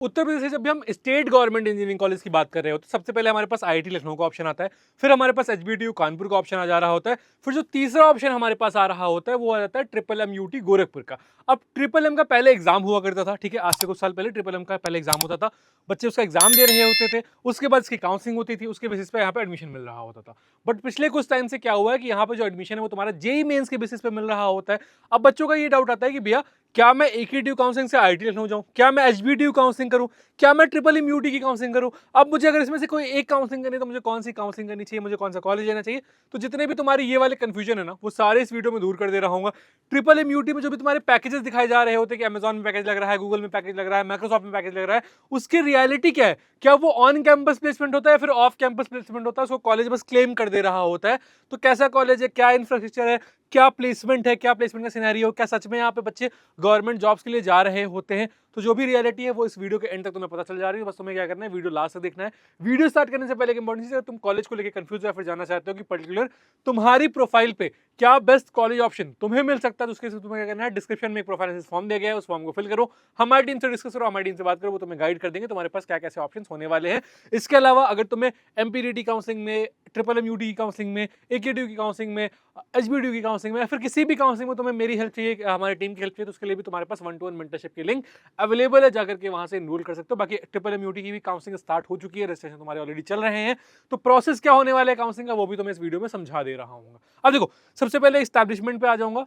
उत्तर प्रदेश से जब भी हम स्टेट गवर्नमेंट इंजीनियरिंग कॉलेज की बात कर रहे हो तो सबसे पहले हमारे पास आईआईटी लखनऊ का ऑप्शन आता है, फिर हमारे पास एचबीटीयू कानपुर का ऑप्शन आ जा रहा होता है, फिर जो तीसरा ऑप्शन हमारे पास आ रहा होता है वो आ जाता है ट्रिपल एम यूटी गोरखपुर का। अब ट्रिपल एम का पहले एग्जाम हुआ करता था, ठीक है, आज से कुछ साल पहले ट्रिपल एम का पहले एग्जाम होता था, बच्चे उसका एग्जाम दे रहे होते थे, उसके बाद इसकी काउंसलिंग होती थी, उसके बेसिस पे यहाँ पे एडमिशन मिल रहा होता था। बट पिछले कुछ टाइम से क्या हुआ है कि यहाँ पे जो एडमिशन है वो तुम्हारा जेई मेंस के बेसिस पे मिल रहा होता है। अब बच्चों का ये डाउट आता है कि भैया क्या मैं एकेटीयू काउंसलिंग से आईआईटी लखनऊ जाऊं, क्या मैं एचबीटीयू काउंसलिंग करूं, क्या मैं ट्रिपल एम यूटी की काउंसलिंग करूं। अब मुझे अगर इसमें से कोई एक काउंसलिंग करनी है तो मुझे कौन सी काउंसलिंग करनी चाहिए, मुझे कौन सा कॉलेज लेना चाहिए। तो जितने भी तुम्हारे ये वाले कंफ्यूजन है ना वो सारे इस वीडियो में दूर कर दे रहा हूँ। ट्रिपल एम यूटी में जो भी तुम्हारे पैकेजेस दिखाए जा रहे होते हैं कि अमेजॉन में पैकेज लग रहा है, गूगल में पैकेज लग रहा है, माइक्रोसॉफ्ट में पैकेज लग रहा है, उसकी रियलिटी क्या है, क्या वो ऑन कैंपस प्लेसमेंट होता है फिर ऑफ कैंपस प्लेसमेंट होता है, उसको कॉलेज बस क्लेम कर दे रहा होता है। तो कैसा कॉलेज है, क्या इंफ्रास्ट्रक्चर है, क्या प्लेसमेंट है, क्या प्लेसमेंट का सिनेरियो, क्या सच में यहाँ पे बच्चे गवर्नमेंट जॉब्स के लिए जा रहे होते हैं। तो जो भी रियलिटी है वो इस वीडियो के एंड तक तुम्हें पता चल जा रही है। बस तुम्हें क्या करना है, वीडियो लास्ट तक देखना है। वीडियो स्टार्ट करने से पहले एक इंपॉर्टेंट चीज है, तुम कॉलेज को लेकर कंफ्यूज या फिर जानना चाहते हो कि पर्टिकुलर तुम्हारी प्रोफाइल पे क्या बेस्ट कॉलेज ऑप्शन तुम्हें मिल सकता है, तो उसके लिए तुम्हें क्या करना है, डिस्क्रिप्शन में एक प्रोफाइल एनालिसिस फॉर्म दिया गया है, उस फॉर्म को फिल करो, हमारी टीम से डिस्कस करो, हमारी टीम से बात करो, वो तुम्हें गाइड कर देंगे तुम्हारे पास क्या कैसे ऑप्शन होने वाले हैं। इसके अलावा अगर तुम्हें एमपीडीटी काउंसलिंग में, ट्रिपल एम यूटी की काउंसलिंग में, एकेटीयू की काउंसलिंग में, एचबीटीयू की काउंसलिंग में या फिर किसी भी काउंसलिंग में तुम्हें मेरी हेल्प चाहिए, हमारी टीम की हेल्प चाहिए, तो उसके लिए भी तुम्हारे पास 1-to-1 मेंटरशिप की लिंक अवेलेबल है, जाकर के वहां से एनरोल कर सकते हो। बाकी ट्रिपल एम यूटी की भी काउंसलिंग स्टार्ट हो चुकी है, रजिस्ट्रेशन तुम्हारे ऑलरेडी चल रहे हैं। तो प्रोसेस क्या होने वाला है काउंसलिंग का वो भी तुम्हें इस वीडियो में समझा दे रहा हूँ। अब देखो, सबसे पहले एस्टैब्लिशमेंट पे आ जाऊंगा।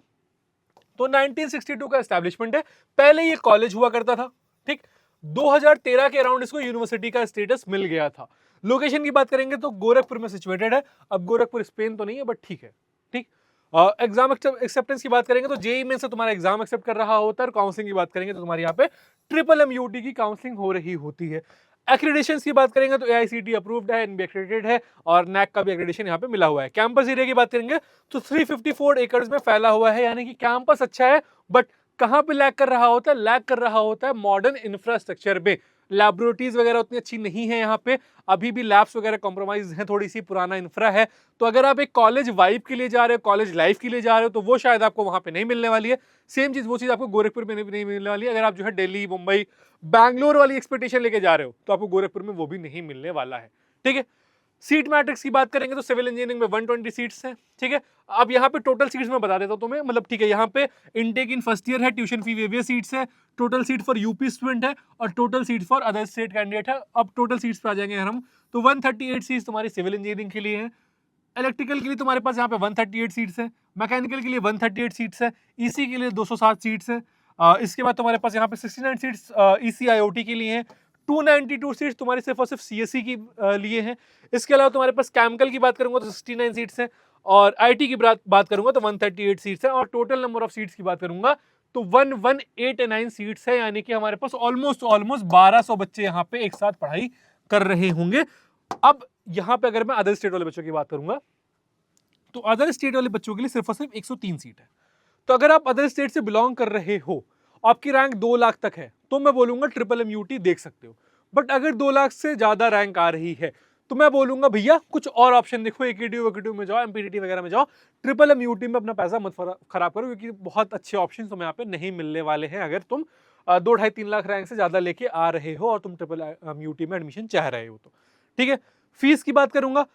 तो 1962 का एस्टैब्लिशमेंट है, पहले ये कॉलेज हुआ करता था, ठीक। 2013 के अराउंड इसको यूनिवर्सिटी का स्टेटस मिल गया था। लोकेशन की बात करेंगे तो गोरखपुर में सिचुएटेड है। अब गोरखपुर स्पेन तो नहीं है बट ठीक है, ठीक। एग्जाम एक्सेप्टेंस की बात करेंगे तो जेई में से तुम्हारा एग्जाम एक्सेप्ट कर रहा होता है, और काउंसलिंग की बात करेंगे तो तुम्हारी यहाँ पे ट्रिपल एम यूटी की काउंसलिंग हो रही होती है। एक्रेडिशन की बात करेंगे तो एआईसीटी अप्रूव्ड है, एनबी एक्रेडिटेड है, और नैक का भी एक्रेडिशन यहाँ पे मिला हुआ है। कैंपस एरिया की बात करेंगे तो 354 एकड़ में फैला हुआ है, यानी कि कैंपस अच्छा है, बट कहां पे लैग कर रहा होता है, लैग कर रहा होता है मॉडर्न इंफ्रास्ट्रक्चर में। लैबोरेटरीज वगैरह उतनी अच्छी नहीं है यहाँ पे, अभी भी लैब्स वगैरह कॉम्प्रोमाइज है, थोड़ी सी पुराना इंफ्रा है। तो अगर आप एक कॉलेज वाइब के लिए जा रहे हो, कॉलेज लाइफ के लिए जा रहे हो, तो वो शायद आपको वहां पे नहीं मिलने वाली है। सेम चीज वो चीज आपको गोरखपुर में नहीं मिलने वाली है। अगर आप जो है दिल्ली, मुंबई, बैंगलोर वाली एक्सपेक्टेशन लेके जा रहे हो तो आपको गोरखपुर में वो भी नहीं मिलने वाला है, ठीक है। सीट मैट्रिक्स की बात करेंगे तो सिविल इंजीनियरिंग में 120 सीट्स हैं, ठीक है। अब यहाँ पे टोटल सीट्स मैं बता देता हूँ तुम्हें, मतलब ठीक है, यहाँ पे इनटेक इन फर्स्ट ईयर है, ट्यूशन फी वेवियर सीट्स है, total seat for UP student है, और total seat for other state candidate है। अब टोटल सीट्स पे आ जाएंगे हम, तो 138 सीट्स तुम्हारी सिविल इंजीनियरिंग के लिए है। इलेक्ट्रिकल के लिए तुम्हारे पास यहाँ पे 138 सीट्स है, मैकेनिकल के लिए 138 सीट्स है, ईसी के लिए 207 सीट्स है। इसके बाद तुम्हारे पास यहाँ पे 69 सीट्स ईसी आईओटी के लिए हैं, 292 सीट्स तुम्हारी सिर्फ और सिर्फ सीएससी की लिए हैं। इसके अलावा तुम्हारे पास केमिकल की बात करूंगा तो 69 सीट्स हैं, और आईटी की बात करूंगा तो 138 सीट्स है, और टोटल नंबर ऑफ सीट्स की बात करूंगा तो 1189 सीट्स है, यानी कि हमारे पास ऑलमोस्ट 1200 बच्चे यहाँ पे एक साथ पढ़ाई कर रहे होंगे। अब यहाँ पे अगर मैं अदर स्टेट वाले बच्चों की बात करूंगा तो अदर स्टेट वाले बच्चों के लिए सिर्फ और सिर्फ 103 सीट है। तो अगर आप अदर स्टेट से बिलोंग कर रहे हो, आपकी रैंक 2 लाख तक है, तो मैं बोलूंगा ट्रिपल एम यूटी देख सकते हो। बट अगर 2 लाख से ज्यादा रैंक आ रही है तो मैं बोलूंगा भैया कुछ और ऑप्शन देखो, एकेटीयू में जाओ, एमपीटीटी वगैरह में जाओ, ट्रिपल एम यूटी में अपना पैसा मत खराब करो, क्योंकि बहुत अच्छे ऑप्शन तुम्हें यहाँ पे नहीं मिलने वाले हैं अगर तुम 2-2.5-3 लाख रैंक से ज्यादा लेके आ रहे हो और तुम ट्रिपल एम यूटी में एडमिशन चाह रहे हो तो, ठीक है। फीस की बात करूंगा,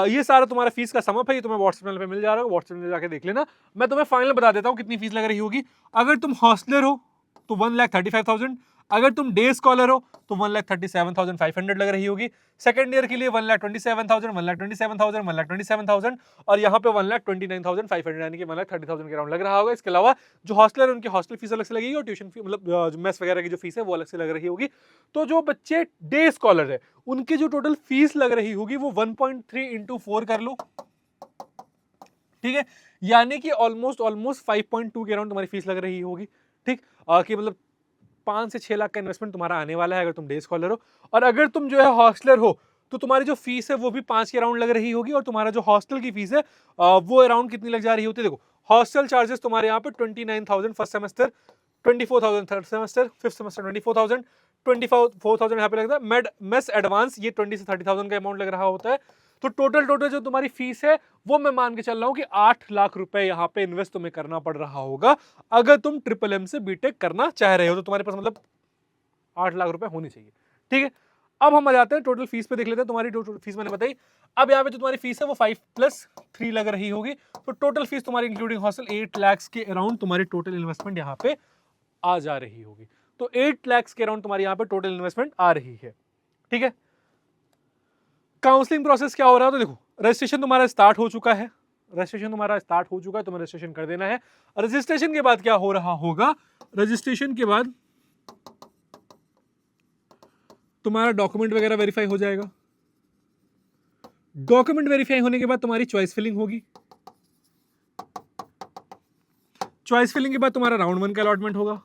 ये सारा तुम्हारा फीस का समअप है, ये तुम्हें व्हाट्सएप चैनल पे मिल जा रहा है, व्हाट्सएप में जाके देख लेना। मैं तुम्हें फाइनल बता देता हूँ कितनी फीस लग रही होगी। अगर तुम हॉस्टलर हो तो 1,35,000, अगर तुम डे स्कॉलर हो तो 1,37,500 लग रही होगी। सेकंड ईयर के लिए 1,27,000, 1,27,000, 1,27,000, और यहाँ पे 1,29,500, यानी कि 1,30,000 के अराउंड लग रहा होगा। इसके अलावा जो हॉस्टलर है उनकी हॉस्टल फीस अलग से लगेगी, और ट्यूशन फी मतलब मेस वगैरह की जो फीस है वो अलग से लग रही होगी। तो जो बच्चे डे स्कॉलर है उनकी जो टोटल फीस लग रही होगी वो 1.3 इंटू 4 कर लो, ठीक है, यानी कि ऑलमोस्ट 5.2 के अराउंड तुम्हारी फीस लग रही होगी, ठीक। कि मतलब 5 से 6 लाख का इन्वेस्टमेंट तुम्हारा आने वाला है अगर तुम डे स्कॉलर हो। और अगर तुम जो है हॉस्टलर हो तो तुम्हारी जो फीस है वो भी 5 के अराउंड लग रही होगी, और तुम्हारा जो हॉस्टल की फीस है वो अराउंड कितनी लग जा रही होती है। देखो, हॉस्टल चार्जेस तुम्हारे यहाँ पे 29,000 first semester, 24,000 third semester, fifth semester 24,000, 24,000 यहाँ पे लगता है। मेस एडवांस ये 20 से 30,000 का अमाउंट लग रहा होता है। तो टोटल जो तुम्हारी फीस है वो मैं मान के चल रहा हूं कि 8 लाख रुपए यहाँ पे इन्वेस्ट तुम्हें करना पड़ रहा होगा अगर तुम ट्रिपल एम से बीटेक करना चाह रहे हो। तो तुम्हारे पास मतलब 8 लाख रुपए होनी चाहिए। ठीक है, अब हम आ जाते हैं टोटल फीस पे, देख लेते हैं। तुम्हारी टोटल फीस मैंने बताई। अब यहाँ पे जो तुम्हारी फीस है वो 5+3 लग रही होगी, तो टोटल फीस तुम्हारी इंक्लूडिंग हॉस्टल 8 लाख के अराउंड तुम्हारी टोटल इन्वेस्टमेंट यहाँ पे आ जा रही होगी। तो 8 लाख के अराउंड तुम्हारी यहाँ पे टोटल इन्वेस्टमेंट आ रही है। ठीक है, काउंसलिंग प्रोसेस क्या हो रहा है, तो देखो रजिस्ट्रेशन तुम्हारा स्टार्ट हो चुका है, रजिस्ट्रेशन तुम्हारा स्टार्ट हो चुका है, तुम्हें रजिस्ट्रेशन कर देना है। रजिस्ट्रेशन के बाद क्या हो रहा होगा, रजिस्ट्रेशन के बाद तुम्हारा डॉक्यूमेंट वगैरह वेरीफाई हो जाएगा। डॉक्यूमेंट वेरीफाई होने के बाद तुम्हारी चॉइस फिलिंग होगी। चॉइस फिलिंग के बाद तुम्हारा राउंड 1 का अलॉटमेंट होगा,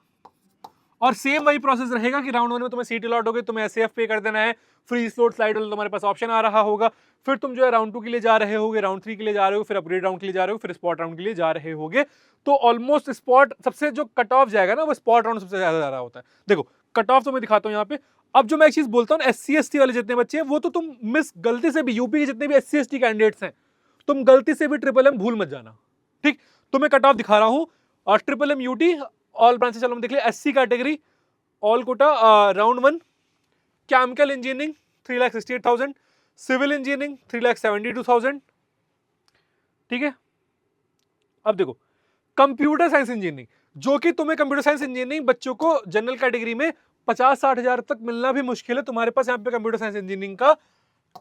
और सेम वही प्रोसेस रहेगा कि राउंड 1 में तुम्हें सीट अलॉट होगी, तुम्हें एसएफ पे कर देना है, फ्री स्लॉट स्लाइड वाला तुम्हारे पास ऑप्शन आ रहा होगा। फिर तुम जो है राउंड 2 के लिए जा रहे होगे, राउंड 3 के लिए जा रहे हो, फिर अपग्रेड राउंड के लिए जा रहे हो, फिर स्पॉट राउंड के लिए जा रहे होगे। तो ऑलमोस्ट स्पॉट सबसे जो कट ऑफ जाएगा ना, वो स्पॉट राउंड सबसे ज्यादा जा रहा होता है। देखो कट ऑफ तो मैं दिखाता हूँ यहाँ पे। अब जो मैं एक चीज बोलता हूँ, SC/ST वाले जितने बच्चे हैं, वो तो तुम मिस गलती से भी, यूपी के जितने भी SC/ST कैंडिडेट्स हैं, तुम गलती से भी ट्रिपल भूल मत जाना। ठीक, तो मैं कट ऑफ दिखा रहा हूँ। और ट्रिपल UT ऑल ब्रांचेस, चलो हम देख लिया। SC category all quota round 1, chemical engineering 3,68,000, civil engineering 3,72,000। ठीक है, अब देखो कंप्यूटर साइंस इंजीनियरिंग, जो कि तुम्हें कंप्यूटर साइंस इंजीनियरिंग बच्चों को जनरल कैटेगरी में 50-60 हजार तक मिलना भी मुश्किल है। तुम्हारे पास यहाँ पे कंप्यूटर साइंस इंजीनियरिंग का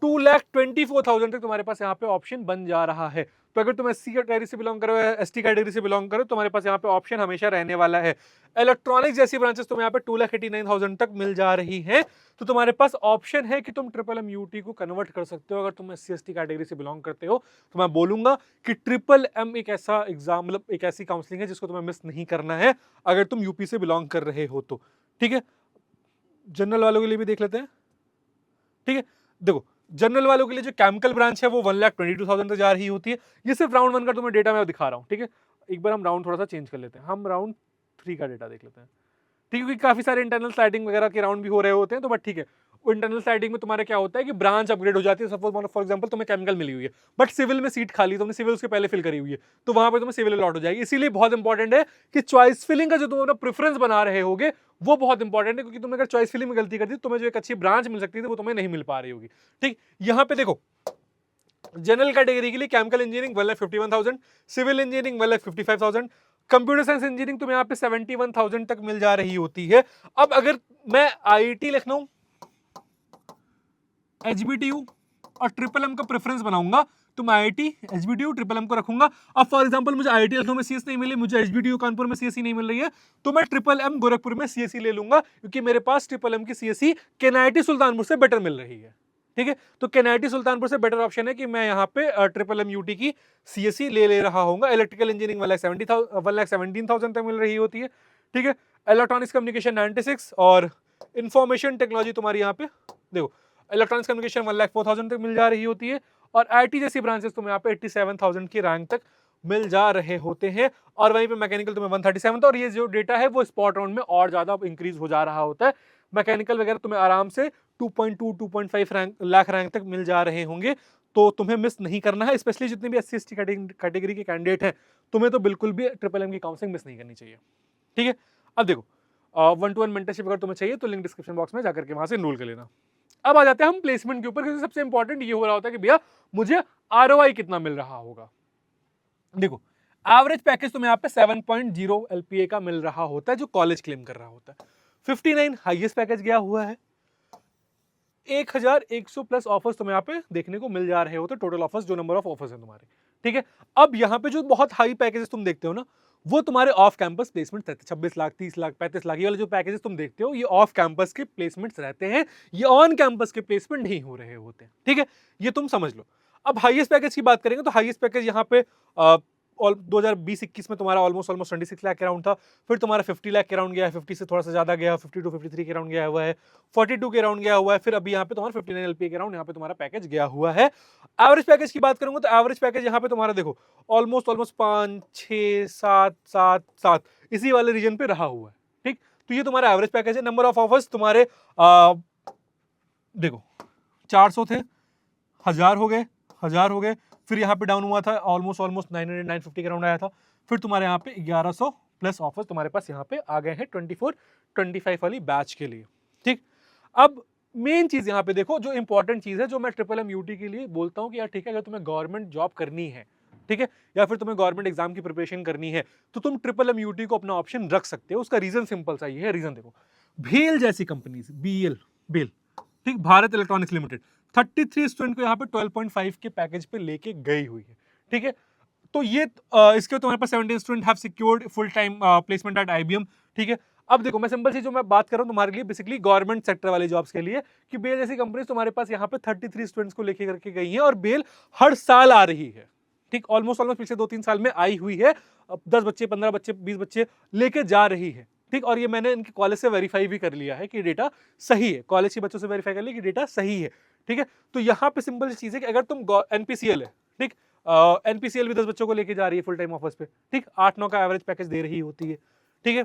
2,24,000 तक तुम्हारे पास यहाँ पे ऑप्शन बन जा रहा है। तो अगर तुम SC कैटेगरी से बिलोंग करो, ST कैटेगरी से बिलोंग करो, तुम्हारे पास यहाँ पे ऑप्शन हमेशा रहने वाला है। इलेक्ट्रॉनिक्स जैसी ब्रांचेस तुम्हें यहाँ पे 2,89,000 तक मिल जा रही है। तो तुम्हारे पास ऑप्शन है कि तुम MMUT को कन्वर्ट कर सकते हो। अगर तुम SC/ST कैटेगरी से बिलोंग करते हो, तो मैं बोलूंगा कि M एक ऐसा एग्जाम, मतलब एक ऐसी काउंसलिंग है जिसको तुम्हें मिस नहीं करना है, अगर तुम यूपी से बिलोंग कर रहे हो तो। ठीक है, जनरल वालों के लिए भी देख लेते हैं। ठीक है, देखो जनरल वालों के लिए जो केमिकल ब्रांच है वो 1,22,000 तक जा रही होती है। ये सिर्फ राउंड 1 का तुम्हें डेटा मैं दिखा रहा हूँ। ठीक है, एक बार हम राउंड थोड़ा सा चेंज कर लेते हैं, हम राउंड 3 का डेटा देख लेते हैं। ठीक है, क्योंकि काफी सारे इंटरनल स्लाइडिंग वगैरह के राउंड भी हो रहे होते हैं, तो बट ठीक है, वो इंटरनल स्लाइडिंग में तुम्हारा क्या होता है कि ब्रांच अपग्रेड हो जाती है। सपोज फॉर एग्जांपल तुम्हें केमिकल मिली हुई है, बट सिविल में सीट खाली, तुमने सिविल उसके पहले फिल करी हुई है, तो वहां पे तुम्हें सिविल अलॉट हो जाएगी। इसीलिए बहुत इंपॉर्टेंट है कि चॉइस फिलिंग का जो तुम अपना प्रेफरेंस बना रहे होगे वो बहुत इंपॉर्टेंट है, क्योंकि तुमने अगर चॉइस फिलिंग में गलती कर दी, तुम्हें जो एक अच्छी ब्रांच मिल सकती थी वो तुम्हें नहीं मिल पा रही होगी। ठीक, यहाँ पे देखो जनरल कैटेगरी के लिए chemical engineering 1,51,000, civil engineering 1,55,000, computer science engineering तुम्हें यहाँ पे 71,000 तक मिल जा रही होती है। अब अगर मैं IIT लखनऊ, HBTU और MMM का प्रेफरेंस बनाऊंगा, तो मैं IIT, HBTU, MMM को रखूंगा। अब फॉर एग्जांपल मुझे IIT लखनऊ में CS नहीं मिली, मुझे HBTU कानपुर में CSE नहीं मिल रही है, तो मैं MMM गोरखपुर में CSE ले लूंगा, क्योंकि मेरे पास MMM की CSE KNIT सुल्तानपुर से बेटर मिल रही है। ठीक है, तो KNIT सुल्तानपुर से बेटर ऑप्शन है कि मैं यहाँ पे MMUT की CSE ले रहा हूँ। इलेक्ट्रिकल इंजीनियरिंग 1,17,000 तक मिल रही होती है। ठीक है, इलेक्ट्रॉनिक्स कम्युनिकेशन 96, और इंफॉर्मेशन टेक्नोलॉजी तुम्हारी यहाँ पे देखो इलेक्ट्रॉनिक्स कम्युनिकेशन 1,04,000 तक मिल जा रही होती है, और IT जैसी ब्रांचेस तुम्हें यहाँ पे 87,000 की रैंक तक मिल जा रहे होते हैं, और वहीं पे मैकेनिकल तुम्हें 137 था। और ये जो डेटा है वो स्पॉट राउंड में और ज्यादा इंक्रीज हो जा रहा होता है। मैकेनिकल वगैरह तुम्हें आराम से 2.2 2.5 लाख रैंक तक मिल जा रहे होंगे, तो तुम्हें मिस नहीं करना है। स्पेशली जितने भी SC/ST कैटेगरी के कैंडिडेट हैं, तुम्हें तो बिल्कुल भी MMM की काउंसलिंग मिस नहीं करनी चाहिए। ठीक है, अब देखो 1-to-1 मेंटरशिप अगर तुम्हें चाहिए तो लिंक डिस्क्रिप्शन बॉक्स में जाकर के वहां से एनरोल कर लेना। अब आ जाते हैं हम प्लेसमेंट के ऊपर, क्योंकि सबसे इंपॉर्टेंट ये हो रहा होता है कि भैया मुझे ROI कितना मिल रहा होगा। देखो एवरेज पैकेज तुम्हें यहाँ पे 7.0 LPA का मिल रहा होता है, जो कॉलेज क्लेम कर रहा होता है। 59 हाईएस्ट पैकेज गया हुआ है। 1,100 प्लस ऑफर्स तुम्हें यहाँ पे देखने को मिल जा रहे होते, टोटल ऑफर्स, जो नंबर ऑफ ऑफर्स हैं तुम्हारे। ठीक है, अब यहाँ पे जो बहुत हाई पैकेजेस तुम देखते हो ना, वो तुम्हारे ऑफ कैंपस प्लेसमेंट रहते हैं। 26 लाख, 30 लाख, 35 लाख, ये वाले जो पैकेजेस तुम देखते हो, ये ऑफ कैंपस के प्लेसमेंट्स रहते हैं, ये ऑन कैंपस के प्लेसमेंट नहीं हो रहे होते। ठीक है, ये तुम समझ लो। अब हाईएस्ट पैकेज की बात करेंगे तो हाईएस्ट पैकेज यहाँ पे 2020-21 में तुम्हारा ऑलमोस्ट 26 लाख के राउंड था। फिर तुम्हारा 50 लाख के राउंड गया है, 50 से थोड़ा सा ज्यादा गया, 52 53 के राउंड गया हुआ है, 42 के राउंड गया हुआ है। फिर अभी यहाँ पे तुम्हारा 59 LPA के राउंड यहाँ पे तुम्हारा पैकेज गया हुआ है। एवरेज पैकेज की बात करूंगा तो एवरेज पैकेज यहाँ पे तुम्हारा देखो ऑलमोस्ट 5 6 7 7 7 इसी वाले रीजन पे रहा हुआ है। ठीक, तो ये तुम्हारा एवरेज पैकेज है। नंबर ऑफ ऑफर्स तुम्हारे देखो 400 थे, 1000 हो गए, 1000 हो गए, फिर यहाँ पे डाउन हुआ था ऑलमोस्ट 900 950 के राउंड आया था। फिर तुम्हारे यहाँ पे 1100 प्लस ऑफर्स तुम्हारे पास यहाँ पे आ गए हैं 24-25 वाली बैच के लिए। ठीक। अब मेन चीज यहाँ पे देखो, जो इंपॉर्टेंट चीज है, जो मैं ट्रिपल एम यूटी के लिए बोलता हूँ कि यार ठीक है, अगर तुम्हें गवर्नमेंट जॉब करनी है, ठीक है, या फिर तुम्हें गवर्नमेंट एग्जाम की प्रिपरेशन करनी है, तो तुम ट्रिपल एम यूटी को अपना ऑप्शन रख सकते हो। उसका रीजन सिंपल सा ये है, रीजन देखो, भेल जैसी कंपनीज, बीएल, बेल, ठीक, भारत इलेक्ट्रॉनिक्स लिमिटेड, 33 स्टूडेंट को यहाँ पे 12.5 के पैकेज पे लेके गई हुई है, ठीक है। तो ये इसके तुम्हारे पास 17 student have secured full time placement at IBM, ठीक है। अब देखो, मैं सिंपल सी जो मैं बात कर रहा हूँ तुम्हारे लिए बेसिकली गवर्नमेंट सेक्टर वाले जॉब्स के लिए, कि बेल जैसी कंपनी तुम्हारे पास यहाँ पे 33 स्टूडेंट्स को लेके करके गई है, और बेल हर साल आ रही है, ठीक, ऑलमोस्ट पिछले 2-3 साल में आई हुई है। अब 10 बच्चे, 15 बच्चे, 20 बच्चे लेके जा रही है, ठीक। और ये मैंने इनके कॉलेज से वेरीफाई भी कर लिया है कि डेटा सही है, कॉलेज के बच्चों से वेरीफाई कर लिया कि डेटा सही है, ठीक है। तो यहाँ पे सिंपल सी चीज है कि अगर तुम एनपीसीएल है, ठीक, एनपीसीएल भी 10 बच्चों को लेके जा रही है फुल टाइम ऑफर्स पे, ठीक, 8-9 का एवरेज पैकेज दे रही होती है, ठीक है।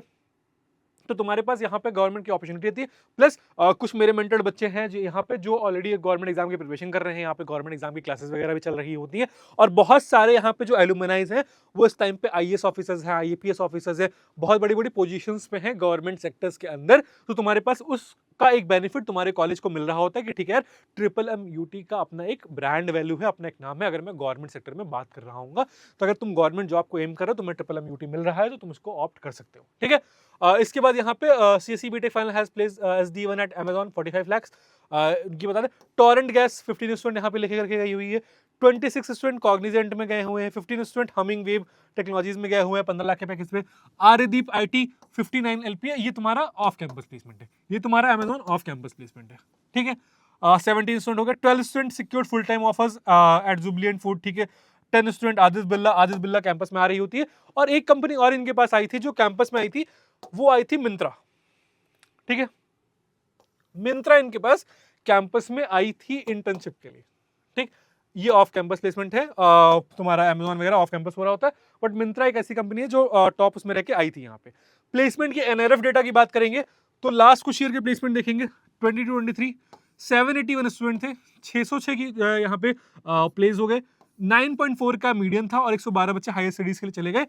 तो तुम्हारे पास यहाँ पे गवर्नमेंट की अपॉर्चुनिटी होती है। प्लस कुछ मेरे मेंटर्ड बच्चे हैं जो यहाँ पे जो ऑलरेडी गवर्नमेंट एग्जाम की प्रिपरेशन कर रहे हैं, यहाँ पे गवर्नमेंट एग्जाम की क्लासेस वगैरह भी चल रही होती हैं, और बहुत सारे यहाँ पे जो एलुमनाइज हैं वो इस टाइम पे आईएएस ऑफिसर्स हैं, आईएपीएस ऑफिसर्स हैं, बहुत बड़ी बड़ी पोजीशंस पे हैं गवर्नमेंट सेक्टर्स के अंदर। तो तुम्हारे पास उसका एक बेनिफिट तुम्हारे कॉलेज को मिल रहा होता है कि ठीक है यार, ट्रिपल एम यूटी का अपना एक ब्रांड वैल्यू है, अपना एक नाम है। अगर मैं गवर्नमेंट सेक्टर में बात कर रहा हूँ, तो अगर तुम गवर्नमेंट जॉब को एम कर रहे हो, तुम्हें ट्रिपल एम यूटी मिल रहा है, तो तुम इसको ऑप्ट कर सकते हो, ठीक है। इसके बाद यहाँ पे CSE BTech final has place SD1 at Amazon 45 lakhs। इनकी बता दें, टोरेंट गैस 15 स्टूडेंट यहाँ पे लेके करके गई हुई है, 26 स्टूडेंट कॉग्निजेंट में गए हुए हैं, 15 स्टूडेंट हमिंग वेव टेक्नोलॉजीज में गए हुए हैं 15 लाख के पैकेज पे। आर्यदीप आईटी 59 LPA, ये तुम्हारा ऑफ कैंपस प्लेसमेंट है, ये तुम्हारा Amazon ऑफ कैंपस प्लेसमेंट है, ठीक है। 17 स्टूडेंट हो गए, 12 student secured full time offers at Jubilant food, ठीक है। 10 स्टूडेंट आदित्य बिरला कैंपस में आ रही होती है। और एक कंपनी और इनके पास आई थी जो कैंपस में आई थी, वो आई थी मिंत्रा, ठीक है। मिंत्रा इनके पास कैंपस में आई थी इंटर्नशिप के लिए, ठीक। ये ऑफ कैंपस प्लेसमेंट है, तुम्हारा अमेज़न वगैरह ऑफ कैंपस हो रहा होता है, बट मिंत्रा एक ऐसी कंपनी है जो टॉप उसमें रह के आई थी। यहाँ पे प्लेसमेंट के एनआरएफ डेटा की बात करेंगे तो लास्ट कुछ ईयर के प्लेसमेंट देखेंगे, 22-23 781 स्टूडेंट थे, 606 की यहाँ पे प्लेस हो गए, 9.4 का मीडियन था, और 112 बच्चे हायर स्टडीज के लिए चले गए।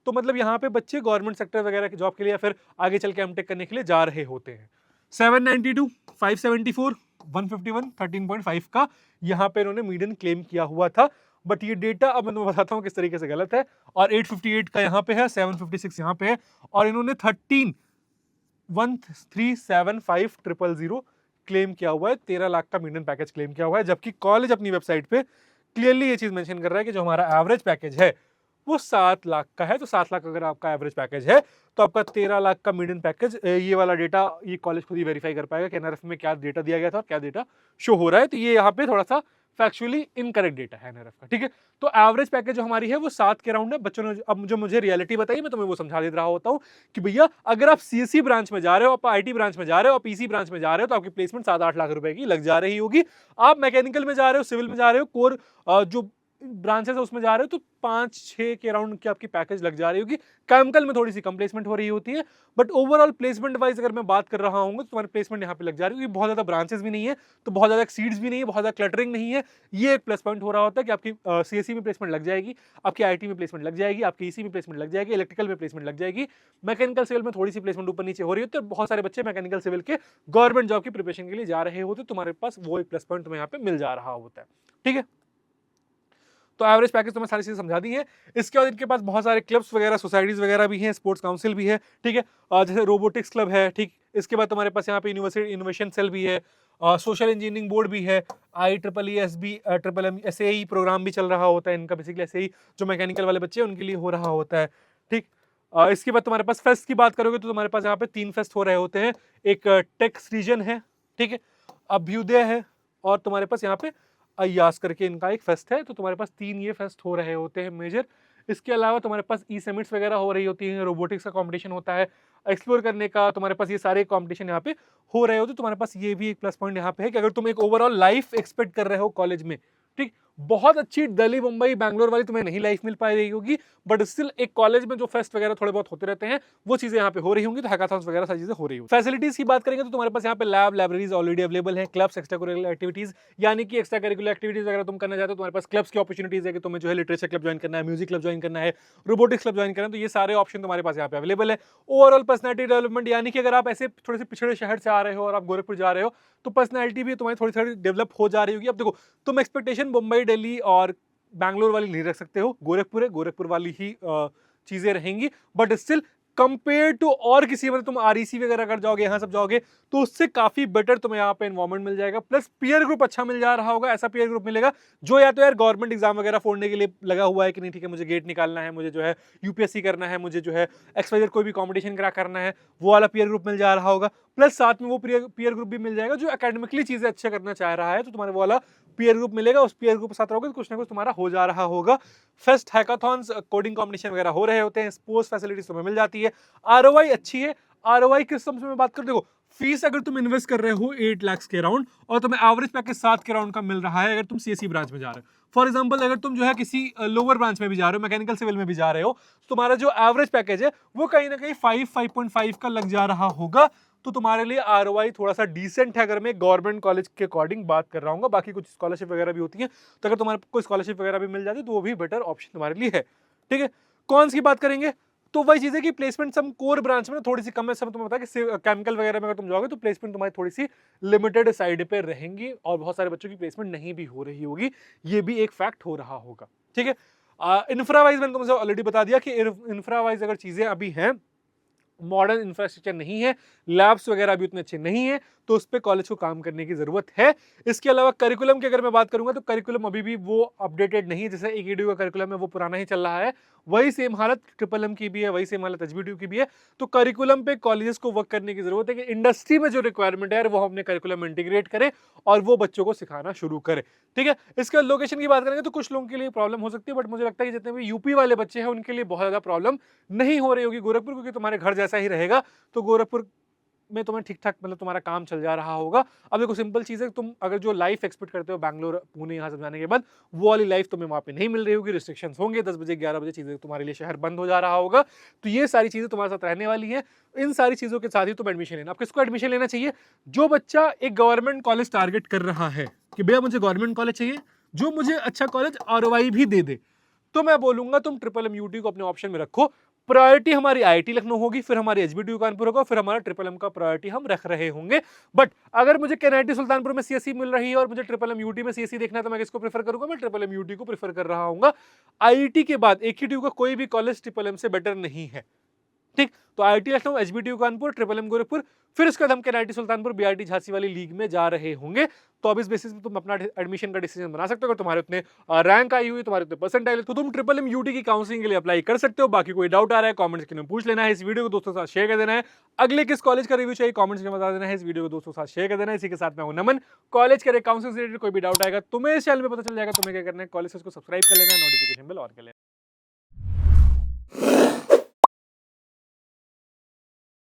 तो मतलब यहाँ पे बच्चे गवर्नमेंट सेक्टर वगैरह की जॉब के लिए या फिर आगे चल के एमटेक करने के लिए जा रहे होते हैं। 792, 574, 151, 13.5 का यहाँ पे इन्होंने मीडियन क्लेम किया हुआ था। बट ये डेटा अब मैं बताता हूँ किस तरीके से गलत है। और 858 का यहाँ पे है, 756 यहाँ पे है, और इन्होंने 13,137,500 क्लेम किया हुआ है, 13 लाख का मीडियन पैकेज क्लेम किया हुआ है। जबकि कॉलेज अपनी वेबसाइट पे क्लियरली ये चीज मेंशन कर रहा है कि जो हमारा एवरेज पैकेज है वो 7 लाख का है। तो 7 लाख अगर आपका एवरेज पैकेज है, तो आपका 13 लाख का मीडियन पैकेज, ये वाला डेटा ये कॉलेज खुद ही वेरीफाई कर पाएगा कि एनआरएफ में क्या डेटा दिया गया था और क्या डेटा शो हो रहा है। तो ये यहाँ पे थोड़ा सा फैक्चुअली इनकरेक्ट डेटा है एनआरएफ का, ठीक है। तो एवरेज पैकेज जो हमारी है वो 7 के राउंड है। बच्चों ने अब जो मुझे रियलिटी बताई, मैं तुम्हें वो समझा दे रहा होता हूँ कि भैया अगर आप सीएससी ब्रांच में जा रहे हो, आप आईटी ब्रांच में जा रहे हो, आप पीसी ब्रांच में जा रहे हो, तो आपकी प्लेसमेंट 7-8 लाख रुपए की लग जा रही होगी। आप मैकेनिकल में जा रहे हो, सिविल में जा रहे हो, कोर जो ब्रांचेस है उसमें जा रहे हो, तो 5-6 के राउंड की आपकी पैकेज लग जा रही होगी। केमिकल में थोड़ी सी कम प्लेसमेंट हो रही होती है, बट ओवरऑल प्लेसमेंट वाइज अगर मैं बात कर रहा हूँ तो तुम्हारी प्लेसमेंट यहाँ पे लग जा रही है। बहुत ज्यादा ब्रांचेस भी नहीं है, तो बहुत ज्यादा सीट्स भी नहीं है, बहुत ज्यादा क्लटरिंग नहीं है। ये एक प्लस पॉइंट हो रहा होता है कि आपकी सीएससी में प्लेसमेंट लग जाएगी, आपकी आईटी में प्लेसमेंट लग जाएगी, आपकी ईसी में प्लेसमेंट लग जाएगी, इलेक्ट्रिकल में प्लेसमेंट लग जाएगी। मैकेनिकल सिविल में थोड़ी सी प्लेसमेंट ऊपर नीचे हो रही होती है। बहुत सारे बच्चे मैकेनिकल सिविल के गवर्नमेंट जॉब की प्रिपरेशन के लिए जा रहे होते, तुम्हारे पास वो एक प्लस पॉइंट तुम्हें यहाँ पे मिल जा रहा होता है, ठीक है। तो एवरेज पैकेज तो मैं सारी चीजें समझा दी है। इसके बाद इनके पास बहुत सारे क्लब्स वगैरह, सोसाइटीज वगैरह भी हैं, स्पोर्ट्स काउंसिल भी है, ठीक है। जैसे रोबोटिक्स क्लब है, ठीक। इसके बाद तुम्हारे पास यहाँ पे यूनिवर्सिटी इनोवेशन सेल भी है, सोशल इंजीनियरिंग बोर्ड भी है, IEEE प्रोग्राम भी चल रहा होता है इनका। बेसिकली SAE जो मैकेनिकल वाले बच्चे हैं उनके लिए हो रहा होता है, ठीक। इसके बाद तुम्हारे पास फेस्ट की बात करोगे तो तुम्हारे पास यहाँ पे 3 फेस्ट हो रहे होते हैं। एक टेक सृजन है, ठीक है, अभ्युदय है, और तुम्हारे पास यहाँ पे अयास करके इनका एक फेस्ट है। तो तुम्हारे पास 3 ये फेस्ट हो रहे होते हैं मेजर। इसके अलावा तुम्हारे पास ई समिट्स वगैरह हो रही होती हैं, रोबोटिक्स का कंपटीशन होता है, एक्सप्लोर करने का तुम्हारे पास ये सारे कंपटीशन यहाँ पे हो रहे होते हैं। तुम्हारे पास ये भी एक प्लस पॉइंट यहाँ पे है कि अगर तुम एक ओवरऑल लाइफ एक्सपेक्ट कर रहे हो कॉलेज में, ठीक, बहुत अच्छी दिल्ली, मुंबई, बैंगलोर वाली तुम्हें नहीं लाइफ मिल पा रही होगी, बट स्टिल एक कॉलेज में जो फेस्ट वगैरह थोड़े बहुत होते रहते हैं वो चीजें यहाँ पे हो रही होंगी, तो हैकाथॉन्स वगैरह सारी चीजें हो रही होंगी। फैसिलिटीज की बात करेंगे तो तुम्हारे पास यहाँ पे लैब, लाइब्रेरीज ऑलरेडी अवेलेबल है, क्लब्स, एक्स्ट्रा करिकुलर एक्टिविटीज, यानी कि एक्स्ट्रा करिकुलर एक्टिविटीज अगर तुम करना चाहते हो, तुम्हारे पास क्लब्स की अपॉर्चुनिटीज है कि तुम्हें जो है लिटरेचर क्लब ज्वाइन करना है, म्यूजिक क्लब ज्वाइन करना है, रोबोटिक्स क्लब ज्वाइन करना है, तो ये सारे ऑप्शन तुम्हारे पास यहाँ पे अवेलेबल है। ओवरऑल पर्सनैलिटी डेवलपमेंट, यानी कि अगर आप ऐसे थोड़े से पिछड़े शहर से आ रहे हो और आप गोरखपुर जा रहे हो तो पर्सनैलिटी भी तुम्हारी थोड़ी थोड़ी डेवलप हो जा रही होगी। अब देखो, तुम एक्सपेक्टेशन मुंबई, दिल्ली और बैंगलोर वाली नहीं रख सकते हो, गोरखपुर है, गोरखपुर वाली ही चीजें रहेंगी, बट स्टिल कंपेयर टू और किसी, मतलब तुम आरईसी वगैरह कर जाओगे, यहाँ सब जाओगे तो उससे काफी बेटर तुम्हें यहाँ पे एनवायरमेंट मिल जाएगा, प्लस पीयर ग्रुप अच्छा मिल जा रहा होगा। ऐसा पीयर ग्रुप मिलेगा जो या तो यार गवर्नमेंट एग्जाम वगैरह फोड़ने के लिए लगा हुआ है कि नहीं ठीक है मुझे गेट निकालना है, मुझे जो है यूपीएससी करना है, मुझे जो है एक्सवाइजेड कोई भी कॉम्पिटिशन क्रैक करना है, वो वाला पीयर ग्रुप मिल जा रहा होगा। प्लस साथ में वो पीयर ग्रुप भी मिल जाएगा जो एकेडमिकली चीजें अच्छा करना चाह रहा है, तो तुम्हारे वो वाला पीयर ग्रुप मिलेगा। उस पीयर ग्रुप के साथ रहोगे तो कुछ ना कुछ तुम्हारा हो जा रहा होगा। फेस्ट, हैकाथॉन्स, कोडिंग कॉम्पिटिशन वगैरह हो रहे होते हैं, स्पोर्ट्स फैसिलिटीज तुम्हें मिल जाती है, आरओआई अच्छी है। आरओआई किस टर्म्स में बात कर, देखो फीस अगर तुम इन्वेस्ट कर रहे हो 8 लाख के अराउंड और तुम्हें एवरेज पैकेज 7 के अराउंड का मिल रहा है अगर तुम सीएससी ब्रांच में जा रहे हो। फॉर एग्जांपल अगर तुम जो है किसी लोअर ब्रांच में भी जा रहे हो, मैकेनिकल सिविल में भी जा रहे हो, तो तुम्हारा जो एवरेज पैकेज है वो कहीं ना कहीं 5.5 का लग जा रहा होगा। तो तुम्हारे लिए आरओआई थोड़ा सा डिसेंट है अगर मैं गवर्नमेंट कॉलेज के अकॉर्डिंग बात कर रहा हूँ। बाकी कुछ स्कॉलरशिप वगैरह भी होती है, तो अगर तुम्हारे कोई स्कॉलरशिप वगैरह भी मिल जाती है तो वो भी बेटर ऑप्शन तुम्हारे लिए है। ठीक है, कॉन्स की बात करेंगे तो वही चीज है कि प्लेसमेंट सम कोर ब्रांच में थोड़ी सी कम है। सब तुम्हें पता है कि केमिकल वगैरह में अगर तुम जाओगे तो प्लेसमेंट तुम्हारी थोड़ी सी लिमिटेड साइड पे रहेंगी और बहुत सारे बच्चों की प्लेसमेंट नहीं भी हो रही होगी, ये भी एक फैक्ट हो रहा होगा। ठीक है, इंफ्रा वाइज मैंने तुमसे ऑलरेडी बता दिया कि इंफ्रा वाइज अगर चीजें अभी हैं, मॉडर्न इंफ्रास्ट्रक्चर नहीं है, लैब्स वगैरह भी उतने अच्छे नहीं है, तो उस पर कॉलेज को काम करने की जरूरत है। इसके अलावा करिकुलम की अगर मैं बात करूंगा तो करिकुलम अभी भी वो अपडेटेड नहीं है, जैसे एकेडीयू का करिकुलम है वो पुराना ही चल रहा है, वही सेम हालत ट्रिपल एम की भी है, वही सेम हालत एचबीडीयू की भी है। तो करिकुलम पे कॉलेजेस को वर्क करने की जरूरत है कि इंडस्ट्री में जो रिक्वायरमेंट है वो हम अपने करिकुलम इंटीग्रेट करें और वो बच्चों को सिखाना शुरू करें। ठीक है, इसके लोकेशन की बात करेंगे तो कुछ लोगों के लिए प्रॉब्लम हो सकती है, बट मुझे लगता है कि जितने भी यूपी वाले बच्चे हैं उनके लिए बहुत ज्यादा प्रॉब्लम नहीं हो रही होगी गोरखपुर, क्योंकि तुम्हारे घर जैसा ही रहेगा, तो गोरखपुर में तुम्हें ठीक ठाक मतलब तुम्हारा काम चल जा रहा होगा। अब देखो सिंपल चीज है, तुम अगर जो लाइफ एक्सपेक्ट करते हो बैंगलोर, पुणे यहाँ से जाने के बाद, वो वाली लाइफ तुम्हें वहां पे नहीं मिल रही होगी, रिस्ट्रिक्शंस होंगे, 10 बजे 11 बजे चीजें तुम्हारे लिए शहर बंद हो जा रहा होगा, तो ये सारी चीजें तुम्हारे साथ रहने वाली है। इन सारी चीजों के साथ ही तुम एडमिशन लेना। अब किसको एडमिशन लेना चाहिए? जो बच्चा एक गवर्नमेंट कॉलेज टारगेट कर रहा है कि भैया मुझे गवर्नमेंट कॉलेज चाहिए जो मुझे अच्छा कॉलेज आरओआई भी दे दे, तो मैं बोलूंगा तुम ट्रिपल एम यूटी को अपने ऑप्शन में रखो। प्रायोरिटी हमारी आईआईटी लखनऊ होगी, फिर हमारी एचबीटीयू कानपुर होगा, फिर हमारा ट्रिपल एम का प्रायोरिटी हम रख रहे होंगे। बट अगर मुझे केनआईटी सुल्तानपुर में सीएससी मिल रही है और मुझे ट्रिपल एम यूटी में सीएससी देखना है तो मैं किसको प्रेफर करूंगा? मैं ट्रिपल एम यूटी को प्रेफर कर रहा हूँ। आईआईटी के बाद एकेडीयू का कोई भी कॉलेज ट्रिपल एम से बेटर नहीं है। ठीक, तो IIT Lucknow, HBTU Kanpur, triple M Gorakhpur, फिर उसके बाद हम केनआईटी सुल्तानपुर, बीआरटी झांसी वाली लीग में जा रहे होंगे। तो अब इस बेसिस पे तुम अपना एडमिशन का डिसीजन बना सकते हो। अगर तुम्हारे उतने रैंक आई हुई, तुम्हारे उतने परसेंटाइल है, तो तुम ट्रिपल एम यूटी की काउंसलिंग के लिए अप्लाई कर सकते हो। बाकी कोई डाउट आ रहा है कमेंट सेक्शन में पूछ लेना है, इस वीडियो को दोस्तों के साथ शेयर कर देना है। अगले किस कॉलेज का रिव्यू चाहिए कमेंट सेक्शन में बता देना है, इस वीडियो को दोस्तों के साथ शेयर कर देना है। इसी के साथ मैं हूं नमन। कॉलेज करे काउंसलिंग से रिलेटेड कोई भी डाउट आएगा तुम्हें इस चैनल में पता चल जाएगा, तुम्हें क्या करना है, कॉलेज को सब्सक्राइब कर लेना है, नोटिफिकेशन बेल ऑन कर लेना है।